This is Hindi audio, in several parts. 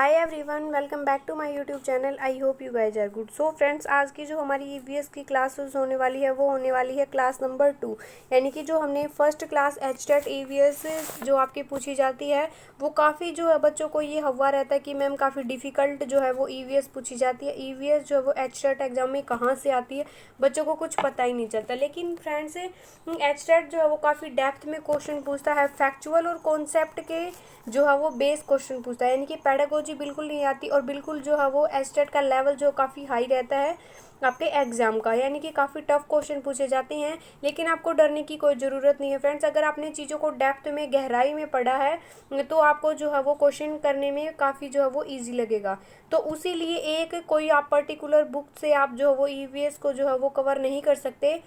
Hi everyone, welcome back to my YouTube channel. I hope you guys are good. So friends, आज की जो हमारी ईवीएस की क्लासेस होने वाली है वो होने वाली है क्लास नंबर 2, यानी कि जो हमने फर्स्ट क्लास एचटेट ईवीएस जो आपकी पूछी जाती है वो काफ़ी जो है बच्चों को ये हवा रहता है कि मैम काफ़ी डिफ़िकल्ट जो है वो ईवीएस पूछी जाती है। ईवीएस जो है वो एचटेट एग्जाम में कहाँ से आती है बच्चों को कुछ पता ही नहीं चलता। लेकिन फ्रेंड्स, एचटेट जो है वो काफ़ी डेप्थ में क्वेश्चन पूछता है, फैक्चुअल और कॉन्सेप्ट के जो है वो बेस क्वेश्चन पूछता है, यानी कि पेडागोजी बिल्कुल नहीं आती और बिल्कुल जो है वो एस्टेट का लेवल जो काफ़ी हाई रहता है आपके एग्जाम का, यानी कि काफ़ी टफ क्वेश्चन पूछे जाते हैं। लेकिन आपको डरने की कोई ज़रूरत नहीं है फ्रेंड्स। अगर आपने चीज़ों को डेप्थ में गहराई में पढ़ा है तो आपको जो है वो क्वेश्चन करने में काफ़ी जो है वो ईजी लगेगा। तो उसी लिए एक कोई आप पर्टिकुलर बुक से आप जो है वो ईवीएस को जो है वो कवर नहीं कर सकते।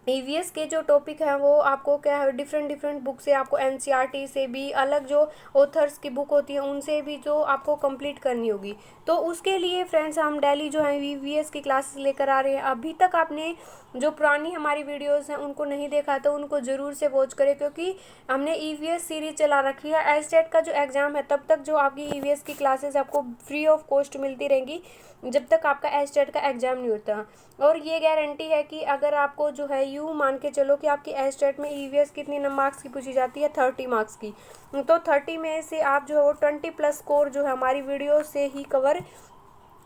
ईवीएस के जो टॉपिक हैं वो आपको क्या है, डिफरेंट डिफरेंट बुक से, आपको एनसीईआरटी से भी, अलग जो ऑथर्स की बुक होती है उनसे भी जो आपको कंप्लीट करनी होगी। तो उसके लिए फ्रेंड्स हम डेली जो है ईवीएस की क्लासेस लेकर आ रहे हैं। अभी तक आपने जो पुरानी हमारी वीडियोस हैं उनको नहीं देखा तो उनको ज़रूर से वॉच करें, क्योंकि हमने ईवीएस सीरीज चला रखी है। एचटेट का जो एग्ज़ाम है तब तक जो आपकी ईवीएस की क्लासेस आपको फ्री ऑफ कॉस्ट मिलती रहेंगी जब तक आपका एचटेट का एग्ज़ाम नहीं होता। और ये गारंटी है कि अगर आपको जो है यूँ मान के चलो कि आपकी एचटेट में ईवीएस कितनी मार्क्स की पूछी जाती है, 30 मार्क्स की, तो 30 में से आप जो है वो 20+ स्कोर जो है हमारी वीडियो से ही कवर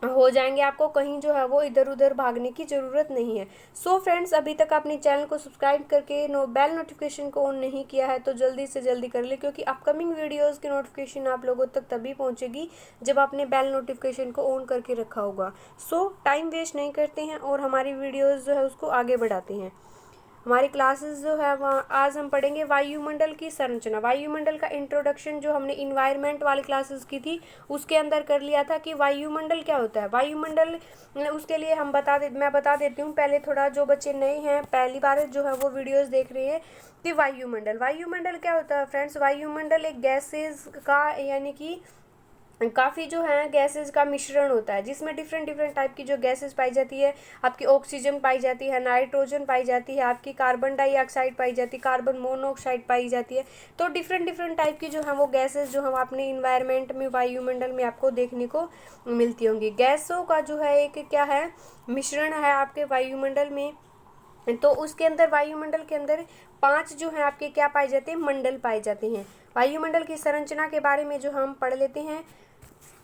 हो जाएंगे। आपको कहीं जो है वो इधर उधर भागने की ज़रूरत नहीं है। सो फ्रेंड्स, अभी तक आपने चैनल को सब्सक्राइब करके बेल नोटिफिकेशन को ऑन नहीं किया है तो जल्दी से जल्दी कर ले, क्योंकि अपकमिंग वीडियोस की नोटिफिकेशन आप लोगों तक तभी पहुंचेगी जब आपने बेल नोटिफिकेशन को ऑन करके रखा होगा। सो टाइम वेस्ट नहीं करते हैं और हमारी वीडियोज़ जो है उसको आगे बढ़ाते हैं। हमारी क्लासेस जो है वहाँ आज हम पढ़ेंगे वायुमंडल की संरचना। वायुमंडल का इंट्रोडक्शन जो हमने इन्वायरमेंट वाली क्लासेस की थी उसके अंदर कर लिया था कि वायुमंडल क्या होता है। वायुमंडल उसके लिए मैं बता देती हूँ पहले, थोड़ा जो बच्चे नए हैं पहली बार जो है वो वीडियोस देख रहे हैं कि वायुमंडल क्या होता है फ्रेंड्स। वायुमंडल एक गैसेज का, यानी कि काफ़ी जो है गैसेस का मिश्रण होता है जिसमें डिफरेंट डिफरेंट टाइप की जो गैसेस पाई जाती है। आपकी ऑक्सीजन पाई जाती है, नाइट्रोजन पाई जाती है, आपकी कार्बन डाइऑक्साइड पाई जाती है, कार्बन मोनोऑक्साइड पाई जाती है। तो डिफरेंट डिफरेंट टाइप की जो है वो गैसेस जो हम अपने इन्वायरमेंट में, वायुमंडल में आपको देखने को मिलती होंगी। गैसों का जो है एक क्या है, मिश्रण है आपके वायुमंडल में। तो उसके अंदर, वायुमंडल के अंदर 5 जो है आपके क्या पाए जाते हैं, मंडल पाए जाते हैं। वायुमंडल की संरचना के बारे में जो हम पढ़ लेते हैं।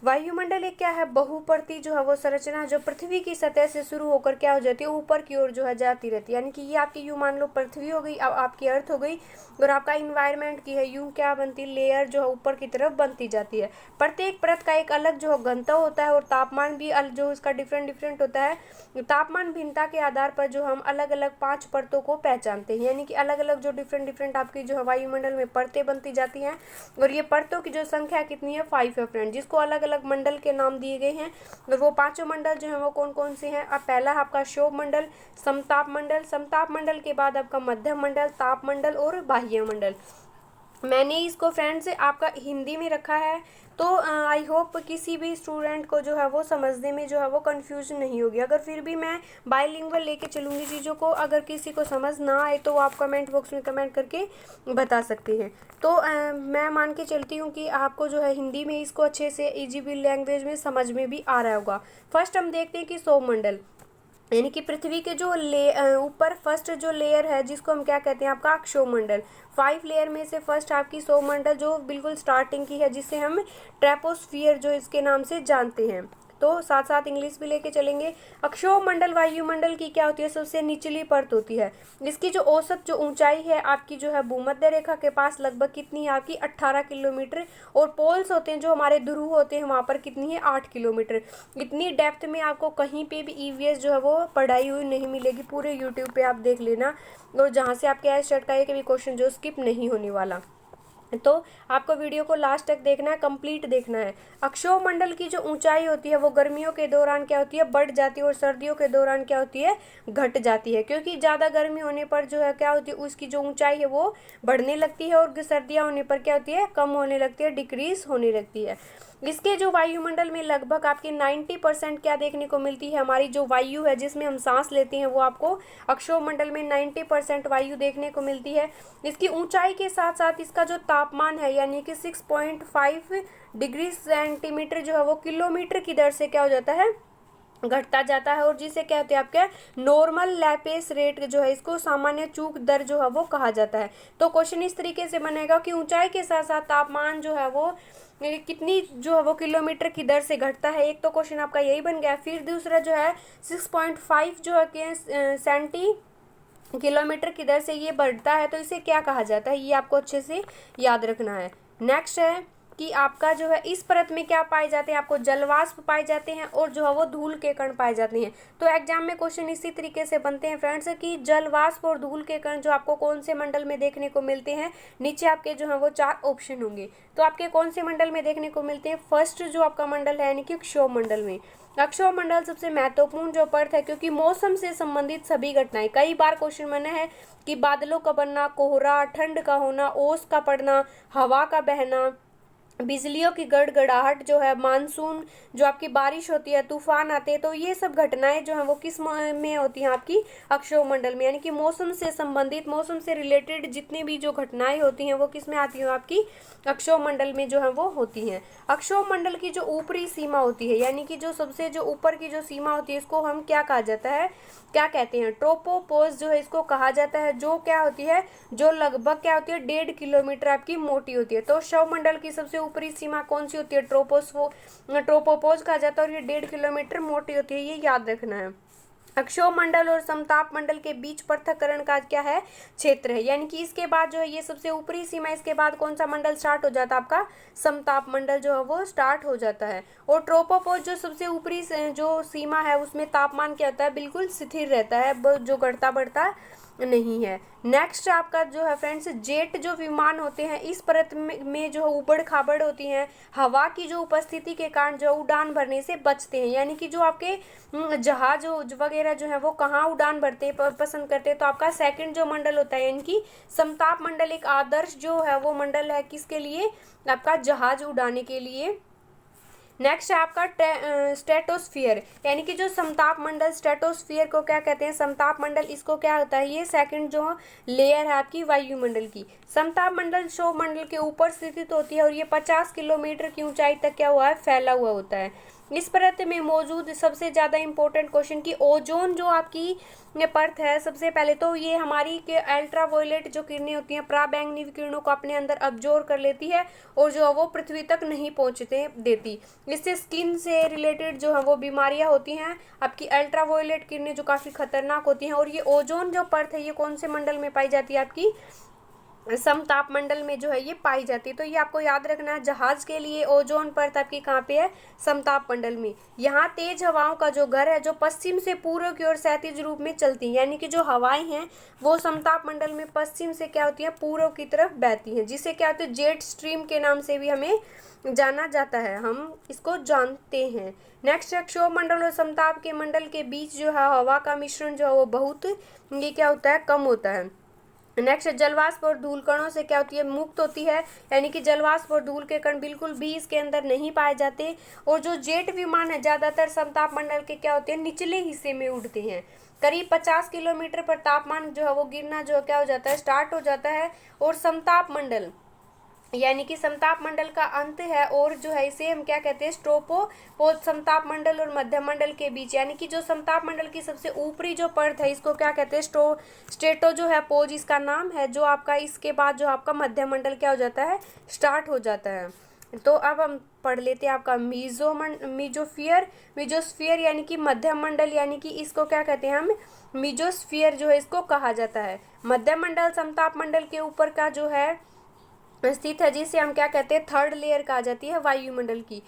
वायुमंडल एक क्या है, बहुपर्ती जो है वो संरचना जो पृथ्वी की सतह से शुरू होकर क्या हो जाती है, ऊपर की ओर जो है जाती रहती है। यानी कि ये आपकी यूँ मान लो पृथ्वी हो गई, अब आपकी अर्थ हो गई, और आपका इन्वायरमेंट की है यूँ क्या बनती, लेयर जो है ऊपर की तरफ बनती जाती है। प्रत्येक परत का एक अलग जो है घनत्व होता है और तापमान भी जो इसका डिफरेंट डिफरेंट होता है। तापमान भिन्नता के आधार पर जो हम अलग अलग 5 परतों को पहचानते हैं, यानी कि अलग अलग जो डिफरेंट डिफरेंट आपकी जो है वायुमंडल में परतें बनती जाती हैं। और ये परतों की जो संख्या कितनी है, 5 है फ्रेंड, जिसको अलग अलग मंडल के नाम दिए गए हैं। और वो 5 मंडल जो है वो कौन कौन से हैं। अब पहला आपका क्षोभ मंडल, समताप मंडल, समताप मंडल के बाद आपका मध्यम मंडल, ताप मंडल और बाह्य मंडल। मैंने इसको फ्रेंड्स आपका हिंदी में रखा है, तो आई होप किसी भी स्टूडेंट को जो है वो समझने में जो है वो कन्फ्यूजन नहीं होगी। अगर फिर भी मैं बाइलिंगुअल लेके चलूँगी चीज़ों को, अगर किसी को समझ ना आए तो आप कमेंट बॉक्स में कमेंट करके बता सकते हैं। तो मैं मान के चलती हूँ कि आपको जो है हिंदी में इसको अच्छे से इजी लैंग्वेज में समझ में भी आ रहा होगा। फर्स्ट हम देखते हैं कि सौरमंडल, यानी कि पृथ्वी के जो ऊपर फर्स्ट जो लेयर है जिसको हम क्या कहते हैं, आपका क्षोमंडल। 5 लेयर में से फर्स्ट आपकी सौरमंडल जो बिल्कुल स्टार्टिंग की है, जिसे हम ट्रेपोस्फियर जो इसके नाम से जानते हैं। तो साथ साथ इंग्लिश भी लेके चलेंगे। अक्षोमंडल वायुमंडल की क्या होती है, सबसे निचली परत होती है। इसकी जो औसत जो ऊंचाई है आपकी जो है भूमध्य रेखा के पास लगभग कितनी है आपकी, 18 किलोमीटर। और पोल्स होते हैं जो हमारे ध्रुव होते हैं वहाँ पर कितनी है, 8 किलोमीटर। इतनी डेप्थ में आपको कहीं पे भी ईवीएस जो है वो पढ़ाई हुई नहीं मिलेगी। पूरे यूट्यूब पे आप देख लेना, और जहाँ से आपके एस्टेट का एक भी क्वेश्चन जो स्किप नहीं होने वाला। तो आपको वीडियो को लास्ट तक देखना है, कंप्लीट देखना है। अक्षोमंडल की जो ऊंचाई होती है वो गर्मियों के दौरान क्या होती है, बढ़ जाती है, और सर्दियों के दौरान क्या होती है, घट जाती है। क्योंकि ज़्यादा गर्मी होने पर जो है क्या होती है, उसकी जो ऊंचाई है वो बढ़ने लगती है, और सर्दियाँ होने पर क्या होती है, कम होने लगती है, डिक्रीज होने लगती है। इसके जो वायुमंडल में लगभग आपके 90% क्या देखने को मिलती है, हमारी जो वायु है जिसमें हम सांस लेते हैं वो आपको अक्षोमंडल में 90% वायु देखने को मिलती है। इसकी ऊंचाई के साथ साथ इसका जो तापमान है यानी कि 6.5 डिग्री सेंटीमीटर जो है वो किलोमीटर की दर से क्या हो जाता है, घटता जाता है, और जिसे कहते हैं आपके नॉर्मल लैपेस रेट जो है, इसको सामान्य चूक दर जो है वो कहा जाता है। तो क्वेश्चन इस तरीके से बनेगा कि ऊंचाई के साथ साथ तापमान जो है वो कितनी जो है वो किलोमीटर की दर से घटता है। एक तो क्वेश्चन आपका यही बन गया। फिर दूसरा जो है 6.5 जो है कि सेंटी किलोमीटर की दर से ये बढ़ता है, तो इसे क्या कहा जाता है, ये आपको अच्छे से याद रखना है। नेक्स्ट है कि आपका जो है इस परत में क्या पाए जाते हैं, आपको जलवाष्प पाए जाते हैं और जो है वो धूल के कण पाए जाते हैं। तो एग्जाम में क्वेश्चन इसी तरीके से बनते हैं फ्रेंड्स कि जलवाष्प और धूल के कण जो आपको कौन से मंडल में देखने को मिलते हैं। नीचे आपके जो है वो 4 ऑप्शन होंगे, तो आपके कौन से मंडल में देखने को मिलते हैं। फर्स्ट जो आपका मंडल है यानी कि क्षोभमंडल में। अक्षोभमंडल सबसे महत्वपूर्ण जो परत है, क्योंकि मौसम से संबंधित सभी घटनाएं, कई बार क्वेश्चन बना है कि बादलों का बनना, कोहरा, ठंड का होना, ओस का पड़ना, हवा का बहना, बिजलियों की गड़गड़ाहट जो है, मानसून जो आपकी बारिश होती है, तूफान आते हैं, तो ये सब घटनाएं जो है वो किस में होती हैं, आपकी अक्षोभमंडल में। यानी कि मौसम से संबंधित, मौसम से रिलेटेड जितनी भी जो घटनाएं होती हैं वो किस में आती हैं, आपकी अक्षोभमंडल में जो है वो होती हैं। अक्षोभमंडल की जो ऊपरी सीमा होती है यानी कि जो सबसे जो ऊपर की जो सीमा होती है, इसको हम क्या कहा जाता है, क्या कहते हैं, ट्रोपोपॉज जो है इसको कहा जाता है, जो क्या होती है, जो लगभग क्या होती है 1.5 किलोमीटर आपकी मोटी होती है। तो क्षोभमंडल की सबसे ऊपरी सीमा कौन सी होती है, ट्रोपोपॉज कहा जाता है, और ये 1.5 किलोमीटर मोटी होती है, ये याद रखना है। अक्षोभमंडल और समताप मंडल के बीच पृथक्करण का क्या है, क्षेत्र है। यानी कि इसके बाद जो है ये सबसे ऊपरी सीमा, इसके बाद कौन सा मंडल स्टार्ट हो जाता है, आपका समताप मंडल जो है वो स्टार्ट हो जाता है। और ट्रोपोपॉज जो सबसे ऊपरी जो सीमा है उसमें तापमान क्या होता है, बिल्कुल स्थिर रहता है, जो घटता बढ़ता नहीं है। नेक्स्ट आपका जो है फ्रेंड्स, जेट जो विमान होते हैं इस परत में जो उबड़ खाबड़ होती हैं, हवा की जो उपस्थिति के कारण जो उड़ान भरने से बचते हैं। यानी कि जो आपके जहाज वगैरह जो है वो कहाँ उड़ान भरते पसंद करते हैं, तो आपका सेकंड जो मंडल होता है यानी कि समताप मंडल एक आदर्श जो है वो मंडल है, किसके लिए, आपका जहाज उड़ाने के लिए। नेक्स्ट है आपका स्ट्रेटोस्फियर, यानी कि जो समताप मंडल, स्ट्रेटोस्फियर को क्या कहते हैं, समताप मंडल, इसको क्या होता है, ये सेकंड जो लेयर है आपकी वायुमंडल की। समताप मंडल क्षोभमंडल के ऊपर स्थित होती है और ये 50 किलोमीटर की ऊंचाई तक क्या हुआ है, फैला हुआ होता है। इस परत में मौजूद सबसे ज़्यादा इंपॉर्टेंट क्वेश्चन की ओजोन जो आपकी परत है, सबसे पहले तो ये हमारी के अल्ट्रावायलेट जो किरणें होती हैं, पराबैंगनी विकिरणों को अपने अंदर अब्जॉर्ब कर लेती है और जो है वो पृथ्वी तक नहीं पहुंचते देती। इससे स्किन से रिलेटेड जो है वो बीमारियां होती हैं, आपकी अल्ट्रावायलेट किरणें जो काफ़ी खतरनाक होती हैं। और ये ओजोन जो परत है ये कौन से मंडल में पाई जाती है, आपकी समताप मंडल में जो है ये पाई जाती है। तो ये आपको याद रखना है, जहाज के लिए ओजोन परत आपकी कहाँ पे है, समताप मंडल में। यहाँ तेज हवाओं का जो घर है जो पश्चिम से पूर्व की ओर क्षैतिज रूप में चलती है, यानी कि जो हवाएं हैं वो समताप मंडल में पश्चिम से क्या होती है, पूर्व की तरफ बहती हैं, जिसे क्या होती है, जेट स्ट्रीम के नाम से भी हमें जाना जाता है, हम इसको जानते हैं। नेक्स्ट है क्षोभमंडल और समताप के मंडल के बीच जो है हवा का मिश्रण जो है वो बहुत ये क्या होता है, कम होता है। नेक्स्ट जलवाष्प और धूल कणों से क्या होती है, मुक्त होती है, यानी कि जलवाष्प और धूल के कण बिल्कुल भी इसके अंदर नहीं पाए जाते। और जो जेट विमान है ज़्यादातर समताप मंडल के क्या होते हैं, निचले हिस्से में उड़ते हैं। करीब 50 किलोमीटर पर तापमान जो है वो गिरना जो क्या हो जाता है, स्टार्ट हो जाता है। और समताप मंडल यानी कि समताप मंडल का अंत है, और जो है इसे हम क्या कहते हैं, स्ट्रोपोपोज, समताप मंडल और मध्य मंडल के बीच, यानी कि जो समताप मंडल की सबसे ऊपरी जो परत है इसको क्या कहते हैं, स्ट्रेटो जो है पोज इसका नाम है, जो आपका इसके बाद जो आपका मध्य मंडल क्या हो जाता है, स्टार्ट हो जाता है। तो अब हम पढ़ लेते हैं आपका मीजोस्फीयर यानी कि मध्य मंडल, यानी कि इसको क्या कहते हैं हम, मीजोस्फीयर जो है इसको कहा जाता है। मध्य मंडल समताप मंडल के ऊपर का जो है स्थित है, जिसे हम क्या कहते हैं, थर्ड लेयर कहा जाती है वायुमंडल की,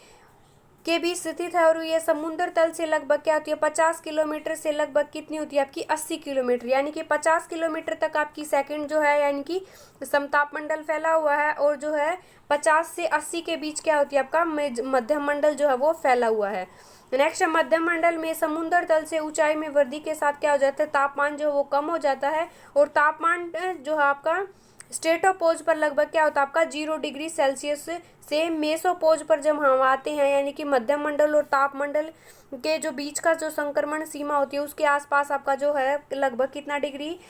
के बीच स्थित है। और ये समुद्र तल से लगभग क्या होती है, 50 किलोमीटर से लगभग कितनी होती है, आपकी 80 किलोमीटर, यानी कि 50 किलोमीटर तक आपकी सेकंड जो है यानी कि समताप मंडल फैला हुआ है, और जो है 50 से 80 के बीच क्या होती है, आपका मध्य मंडल जो है वो फैला हुआ है। नेक्स्ट मध्य मंडल में समुद्र तल से ऊंचाई में वृद्धि के साथ क्या हो जाता है, तापमान जो है वो कम हो जाता है, और तापमान जो है आपका स्ट्रेटोपोज पर लगभग क्या होता है आपका 0 डिग्री सेल्सियस से मेसोपोज पर जब हम आते हैं, यानी कि मध्यम मंडल और तापमंडल के जो बीच का जो संक्रमण सीमा होती है उसके आसपास आपका जो है लगभग कितना डिग्री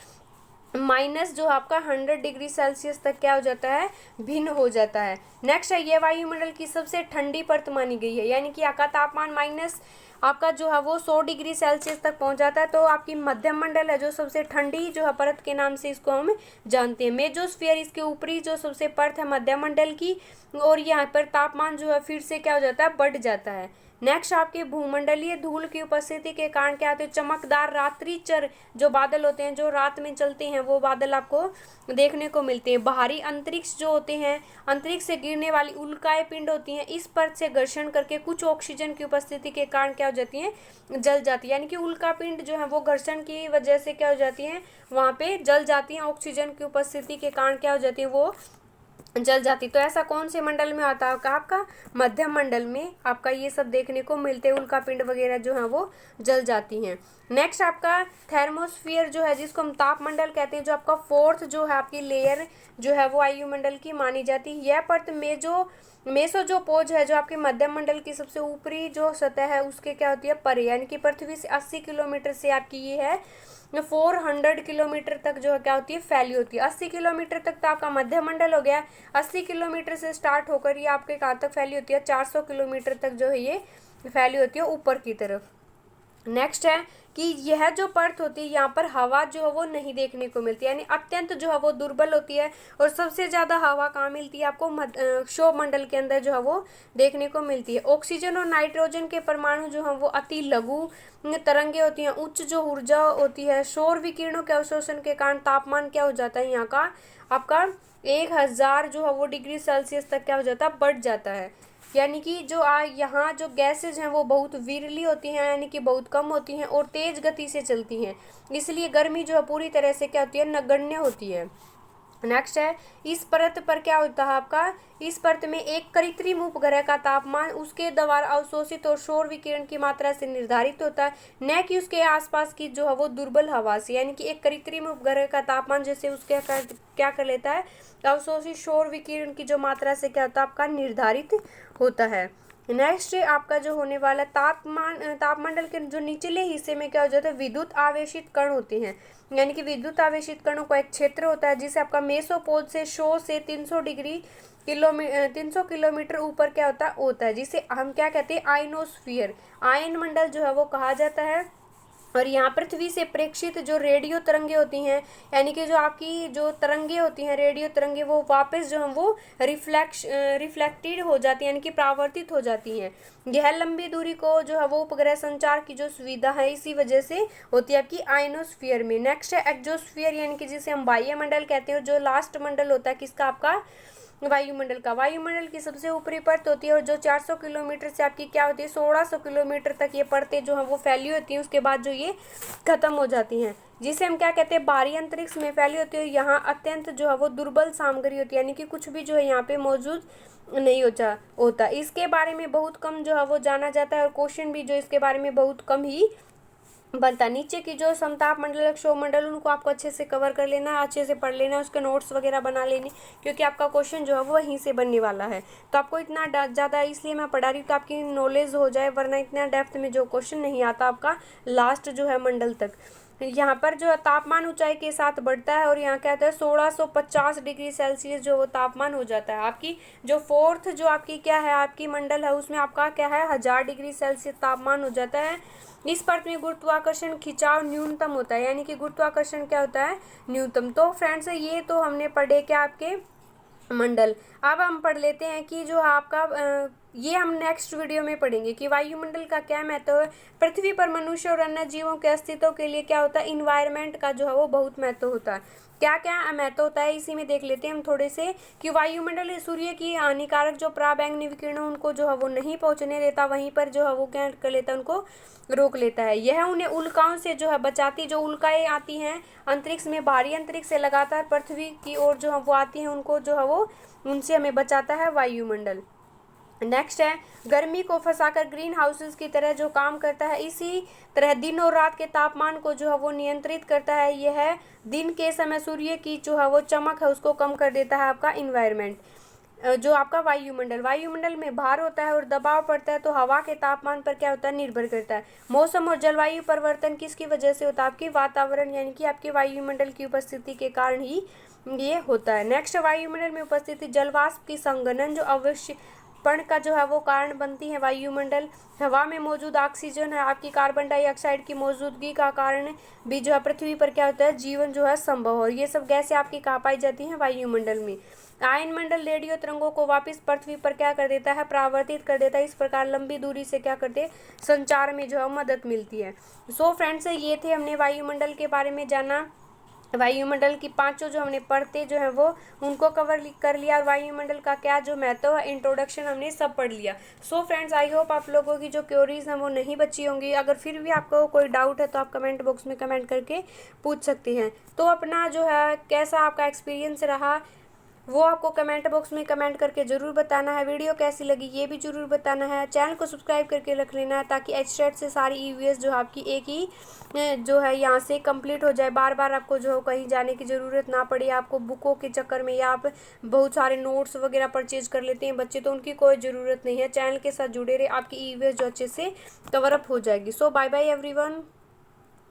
माइनस जो आपका 100 डिग्री सेल्सियस तक क्या हो जाता है, भिन्न हो जाता है। नेक्स्ट है ये वायुमंडल की सबसे ठंडी परत मानी गई है, यानी कि आपका तापमान माइनस आपका जो है वो 100 डिग्री सेल्सियस तक पहुंच जाता है। तो आपकी मध्यम मंडल है जो सबसे ठंडी जो है परत के नाम से इसको हम जानते हैं। मेजोस्फीयर इसके ऊपरी जो सबसे परत है मध्यम मंडल की, और यहाँ पर तापमान जो है फिर से क्या हो जाता है, बढ़ जाता है। नेक्स्ट आपके भूमंडलीय धूल की उपस्थिति के कारण क्या होते हैं, चमकदार रात्रिचर जो बादल होते हैं जो रात में चलते हैं वो बादल आपको देखने को मिलते हैं। बाहरी अंतरिक्ष जो होते हैं, अंतरिक्ष से गिरने वाली उल्काएं पिंड होती हैं, इस परत से घर्षण करके कुछ ऑक्सीजन की उपस्थिति के कारण क्या हो जाती हैं, जल जाती है। यानी कि उल्का पिंड जो है वो घर्षण की वजह से क्या हो जाती हैं, वहाँ पे जल जाती हैं, ऑक्सीजन की उपस्थिति के कारण क्या हो जाती है, वो जल जाती। तो ऐसा कौन से मंडल में आता है आपका, मध्यम मंडल में आपका ये सब देखने को मिलते हैं, उल्का पिंड वगैरह जो है वो जल जाती हैं। नेक्स्ट आपका थर्मोस्फियर जो है जिसको हम तापमंडल कहते हैं, जो आपका फोर्थ जो है आपकी लेयर जो है वो वायुमंडल की मानी जाती है। यह परत में जो मेसोजोपोज है जो आपके मध्यम मंडल की सबसे ऊपरी जो सतह है उसके क्या होती है, परे, यानी कि पृथ्वी से 80 किलोमीटर से आपकी ये है 400 किलोमीटर तक जो है क्या होती है, फैली होती है। 80 किलोमीटर तक तो आपका मध्य मंडल हो गया। 80 किलोमीटर से स्टार्ट होकर ये आपके कहाँ तक फैली होती है, 400 किलोमीटर तक जो है ये फैली होती है ऊपर की तरफ। नेक्स्ट है कि यह जो परत होती है यहाँ पर हवा जो है वो नहीं देखने को मिलती, यानी अत्यंत जो है वो दुर्बल होती है। और सबसे ज़्यादा हवा कहाँ मिलती है आपको, क्षोभ मंडल के अंदर जो है वो देखने को मिलती है। ऑक्सीजन और नाइट्रोजन के परमाणु जो हैं वो अति लघु तरंगे होती हैं, उच्च जो ऊर्जा होती है। सौर विकिरणों के अवशोषण के कारण तापमान क्या हो जाता है यहाँ का आपका 1000 जो है वो डिग्री सेल्सियस तक क्या हो जाता है, बढ़ जाता है। यानी कि जो यहाँ जो गैसेज हैं वो बहुत विरली होती हैं, यानी कि बहुत कम होती हैं और तेज गति से चलती हैं, इसलिए गर्मी जो है पूरी तरह से क्या होती है, नगण्य होती है। नेक्स्ट है इस परत पर क्या होता है आपका, इस परत में एक कृत्रिम उपग्रह का तापमान उसके द्वारा अवशोषित और सौर विकिरण की मात्रा से निर्धारित होता है, न कि उसके आसपास की जो है वो दुर्बल हवा से। यानी कि एक कृत्रिम उपग्रह का तापमान जैसे उसके क्या कर लेता है, अवशोषित सौर विकिरण की जो मात्रा से क्या होता है आपका निर्धारित होता है। नेक्स्ट आपका जो होने वाला तापमंडल के जो निचले हिस्से में क्या हो जाता है, विद्युत आवेशित कण होते हैं। यानी कि विद्युत आवेशित कणों का एक क्षेत्र होता है जिसे आपका मेसोपोज से 100 से 300 किलोमीटर ऊपर क्या होता है जिसे हम क्या कहते हैं, आयनोस्फीयर, आयन मंडल जो है वो कहा जाता है। और यहाँ पृथ्वी से प्रेक्षित जो रेडियो तरंगे होती हैं, यानी कि जो आपकी जो तरंगे होती हैं रेडियो तरंगे, वो वापस जो है वो रिफ्लेक्टेड हो जाती हैं, यानी कि परावर्तित हो जाती हैं। यह लंबी दूरी को जो है वो उपग्रह संचार की जो सुविधा है इसी वजह से होती है आपकी आयनोस्फीयर में। नेक्स्ट है एक्सोस्फीयर, यानी कि जिसे हम बाह्य मंडल कहते हैं, जो लास्ट मंडल होता है किसका, आपका वायुमंडल का। वायुमंडल की सबसे ऊपरी परत होती है और जो 400 किलोमीटर से आपकी क्या होती है, 1600 किलोमीटर तक ये परतें जो हैं वो फैली होती हैं, उसके बाद जो ये खत्म हो जाती हैं, जिसे हम क्या कहते हैं, बाहरी अंतरिक्ष में फैली होती है। यहाँ अत्यंत जो है वो दुर्बल सामग्री होती है, यानी कि कुछ भी जो है यहाँ पे मौजूद नहीं होता। इसके बारे में बहुत कम जो है वो जाना जाता है और क्वेश्चन भी जो इसके बारे में बहुत कम ही बनता। नीचे की जो समताप मंडल, क्षोभ मंडल, उनको आपको अच्छे से कवर कर लेना है, अच्छे से पढ़ लेना है, उसके नोट्स वगैरह बना लेने, क्योंकि आपका क्वेश्चन जो है वो वहीं से बनने वाला है। तो आपको इतना ज़्यादा इसलिए मैं पढ़ा रही हूँ तो आपकी नॉलेज हो जाए, वरना इतना डेप्थ में जो क्वेश्चन नहीं आता आपका लास्ट जो है मंडल तक। यहाँ पर जो तापमान ऊंचाई के साथ बढ़ता है और यहाँ क्या होता है 1650 डिग्री सेल्सियस जो वो तापमान हो जाता है। आपकी जो फोर्थ जो आपकी क्या है आपकी मंडल है उसमें आपका क्या है 1000 डिग्री सेल्सियस तापमान हो जाता है। इस परत में गुरुत्वाकर्षण खिंचाव न्यूनतम होता है, यानी कि गुरुत्वाकर्षण क्या होता है, न्यूनतम। तो फ्रेंड्स ये तो हमने पढ़े क्या आपके मंडल। अब हम पढ़ लेते हैं कि जो आपका ये हम नेक्स्ट वीडियो में पढ़ेंगे कि वायुमंडल का क्या महत्व है। पृथ्वी पर मनुष्य और अन्य जीवों के अस्तित्व के लिए क्या होता है, इन्वायरमेंट का जो है वो बहुत महत्व होता है। क्या क्या महत्व होता है इसी में देख लेते हैं हम थोड़े से, कि वायुमंडल सूर्य की हानिकारक जो पराबैंगनी विकिरण उनको जो है वो नहीं पहुंचने देता, वहीं पर जो है वो क्या कर लेता है, उनको रोक लेता है। यह उन्हें उल्काओं से जो है बचाती, जो उल्काएं आती हैं अंतरिक्ष में, बाहरी अंतरिक्ष से लगातार पृथ्वी की ओर जो है वो आती हैं, उनको जो है वो उनसे हमें बचाता है वायुमंडल। नेक्स्ट है, गर्मी को फंसाकर ग्रीन हाउसेस की तरह जो काम करता है, इसी तरह दिन और रात के तापमान को जो है वो नियंत्रित करता है। यह है दिन के समय सूर्य की जो है वो चमक है उसको कम कर देता है आपका इन्वायरमेंट। जो आपका वायुमंडल में भार होता है और दबाव पड़ता है तो हवा के तापमान पर क्या होता है, निर्भर करता है। मौसम और जलवायु परिवर्तन किसकी वजह से होता है, आपकी वातावरण यानी कि आपके वायुमंडल की उपस्थिति के कारण ही ये होता है। नेक्स्ट, वायुमंडल में उपस्थित जलवाष्प की संघनन जो अवश्य पण का जो है वो कारण बनती है वायुमंडल। हवा में मौजूद ऑक्सीजन है आपकी कार्बन डाइऑक्साइड की मौजूदगी का कारण भी जो है पृथ्वी पर क्या होता है, जीवन जो है संभव। और ये सब गैसें आपकी कहाँ पाई जाती हैं, वायुमंडल में। आयनमंडल रेडियो तरंगों को वापस पृथ्वी पर क्या कर देता है, परावर्तित कर देता है। इस प्रकार लंबी दूरी से क्या करते हैं, संचार में जो है मदद मिलती है। सो फ्रेंड्स, ये थे हमने वायुमंडल के बारे में जाना। वायुमंडल की पांचों जो हमने परतें जो है वो उनको कवर कर लिया, और वायुमंडल का क्या जो महत्व है, इंट्रोडक्शन हमने सब पढ़ लिया। सो फ्रेंड्स, आई होप आप लोगों की जो क्वेरीज हैं वो नहीं बची होंगी। अगर फिर भी आपको कोई डाउट है तो आप कमेंट बॉक्स में कमेंट करके पूछ सकते हैं। तो अपना जो है कैसा आपका एक्सपीरियंस रहा वो आपको कमेंट बॉक्स में कमेंट करके ज़रूर बताना है। वीडियो कैसी लगी ये भी ज़रूर बताना है। चैनल को सब्सक्राइब करके रख लेना है ताकि एचटेट से सारी ईवीएस जो आपकी एक ही जो है यहाँ से कंप्लीट हो जाए। बार बार आपको जो कहीं जाने की ज़रूरत ना पड़े, आपको बुकों के चक्कर में या आप बहुत सारे नोट्स वगैरह परचेज कर लेते हैं बच्चे, तो उनकी कोई ज़रूरत नहीं है। चैनल के साथ जुड़े रहे, आपकी ईवीएस जो अच्छे से कवर अप हो जाएगी। सो बाय बाय एवरीवन।